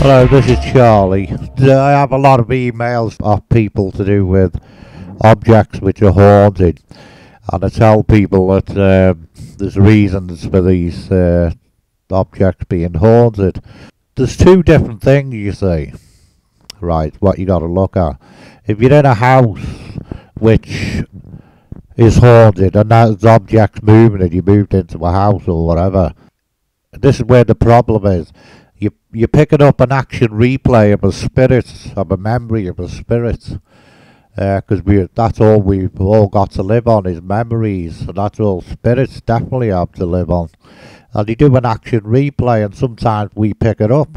Hello, this is Charlie. I have a lot of emails of people to do with objects which are haunted, and I tell people that there's reasons for these objects being haunted. There's two different things, you see, right, what you got to look at. If you're in a house which is haunted and there's objects moving and you moved into a house or whatever, this is where the problem is. You're picking up an action replay of a spirit, of a memory of a spirit, because that's all we've all got to live on is memories, and that's all spirits definitely have to live on. And you do an action replay, and sometimes we pick it up.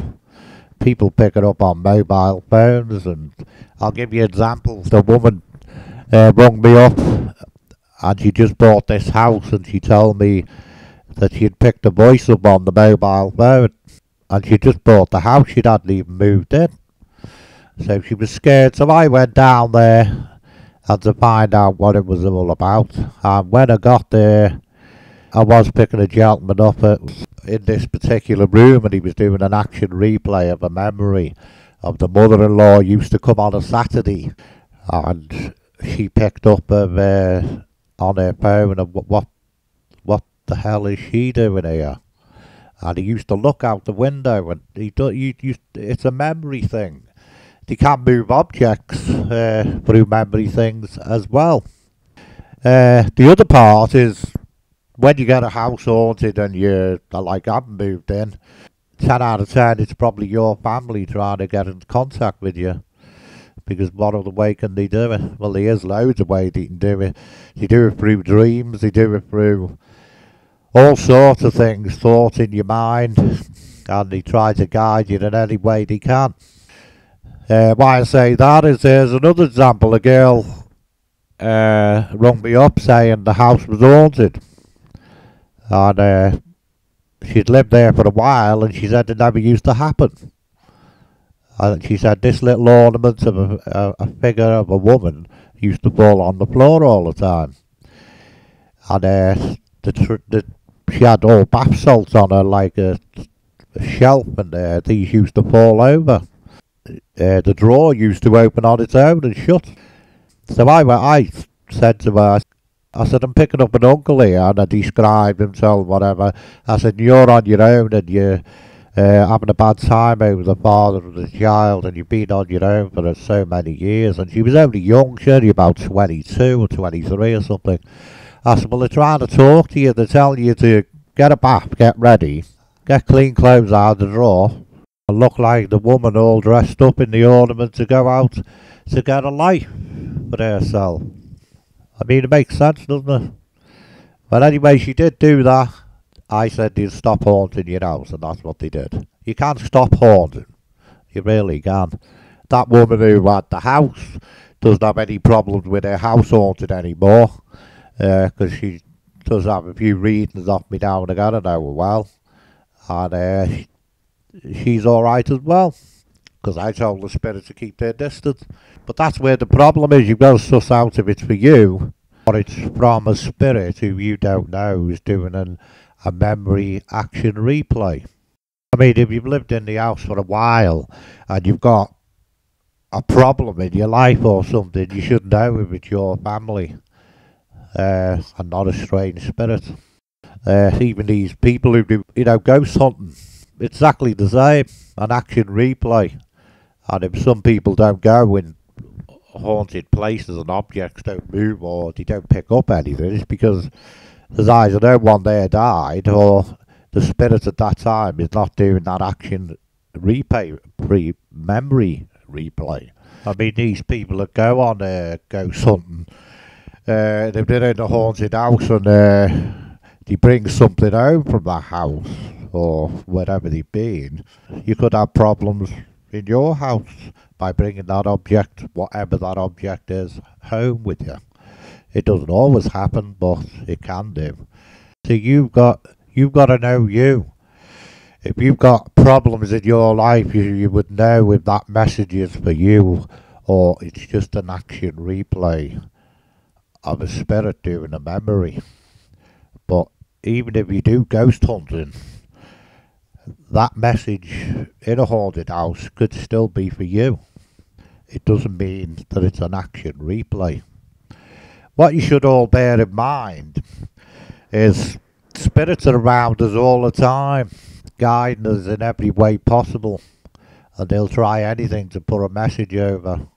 People pick it up on mobile phones, and I'll give you examples. The woman rung me up, and she just bought this house, and she told me that she'd picked the voice up on the mobile phone. And she just bought the house, she hadn't even moved in. So she was scared, so I went down there and to find out what it was all about. And when I got there, I was picking a gentleman up in this particular room, and he was doing an action replay of a memory of the mother-in-law used to come on a Saturday. And she picked up on her phone, and what the hell is she doing here? And he used to look out the window, and it's a memory thing. You can move objects through memory things as well. The other part is when you get a house haunted and you haven't moved in, 10 out of 10 it's probably your family trying to get in contact with you. Because what other way can they do it? Well, there's loads of ways they can do it. They do it through dreams, they do it through all sorts of things, thoughts in your mind, and they try to guide you in any way they can. Why I say that is there's another example. A girl rung me up saying the house was haunted, and she'd lived there for a while, and she said it never used to happen. And she said this little ornament of a figure of a woman used to fall on the floor all the time. And she had all bath salts on her, like a shelf, and these used to fall over. The drawer used to open on its own and shut. So I said to her, I said, I'm picking up an uncle here, and I described him, told whatever. I said, you're on your own, and you're having a bad time over the father of the child, and you've been on your own for so many years. And she was only young, she was only about 22 or 23 or something. I said, well, they're trying to talk to you. They're telling you to get a bath, get ready, get clean clothes out of the drawer, and look like the woman all dressed up in the ornament to go out to get a life for herself. I mean, it makes sense, doesn't it? But anyway, she did do that. I said they'd stop haunting your house, and that's what they did. You can't stop haunting. You really can. That woman who had the house doesn't have any problems with her house haunted anymore. Because she does have a few readings off me now and again, I know her well, and she's alright as well, because I told the spirit to keep their distance. But that's where the problem is. You've got to suss out if it's for you or it's from a spirit who you don't know who's doing a memory action replay. I mean, if you've lived in the house for a while and you've got a problem in your life or something, you should know if it's your family. And not a strange spirit. Even these people who do, ghost hunting, exactly the same, an action replay. And if some people don't go in haunted places and objects don't move or they don't pick up anything, it's because there's either no one there died or the spirit at that time is not doing that action memory replay. I mean, these people that go on ghost hunting, they've been in a haunted house and they bring something home from that house or wherever they've been. You could have problems in your house by bringing that object, whatever that object is, home with you. It doesn't always happen, but it can do. So you've got to know you. If you've got problems in your life, you would know if that message is for you or it's just an action replay of a spirit doing a memory. But even if you do ghost hunting, that message in a haunted house could still be for you. It doesn't mean that it's an action replay. What you should all bear in mind is spirits are around us all the time, guiding us in every way possible, and they'll try anything to put a message over.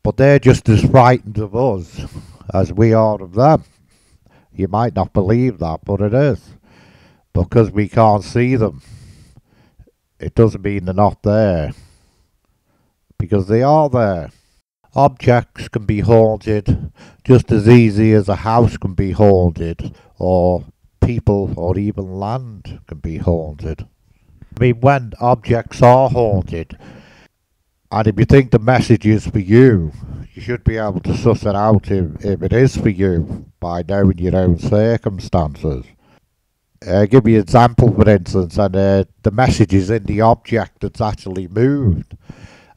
But they're just as frightened of us as we are of them. You might not believe that, but it is. Because we can't see them, it doesn't mean they're not there. Because they are there. Objects can be haunted just as easy as a house can be haunted, or people or even land can be haunted. I mean, when objects are haunted, and if you think the message is for you, you should be able to suss it out if it is for you by knowing your own circumstances. Give you an example, for instance, and the message is in the object that's actually moved.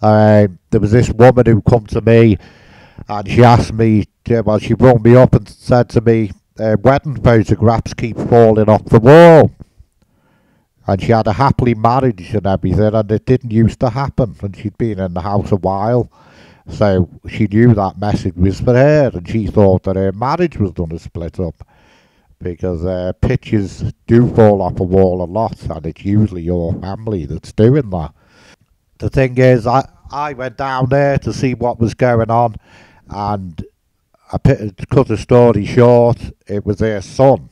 There was this woman who come to me, and she asked me, well, she brought me up and said to me, wedding photographs keep falling off the wall. And she had a happily marriage and everything, and it didn't used to happen. And she'd been in the house a while, so she knew that message was for her, and she thought that her marriage was going to split up. Because pictures do fall off a wall a lot, and it's usually your family that's doing that. The thing is, I went down there to see what was going on, and to cut the story short, it was her son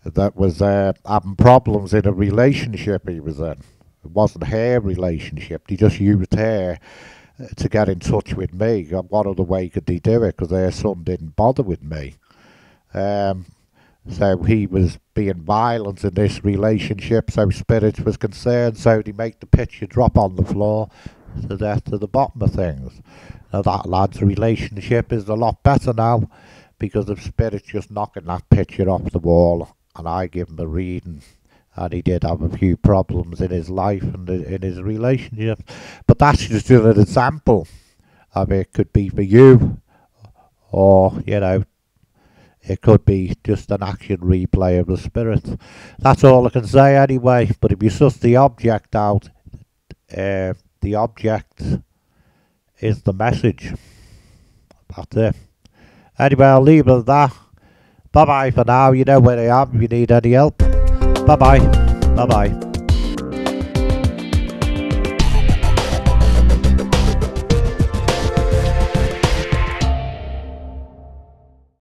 that was having problems in a relationship he was in. It wasn't her relationship. He just used her to get in touch with me. What other way could he do it? Because her son didn't bother with me. So he was being violent in this relationship, so spirits was concerned, so they make the picture drop on the floor to the bottom of things. Now that lad's relationship is a lot better now because of spirits just knocking that picture off the wall, and I give him a reading, and he did have a few problems in his life and in his relationship. But that's just an example of it. Could be for you, or, you know, it could be just an action replay of the spirit. That's all I can say anyway. But if you suss the object out, the object is the message. That's it. Anyway, I'll leave it at that. Bye bye for now. You know where I am if you need any help. Bye bye. Bye bye.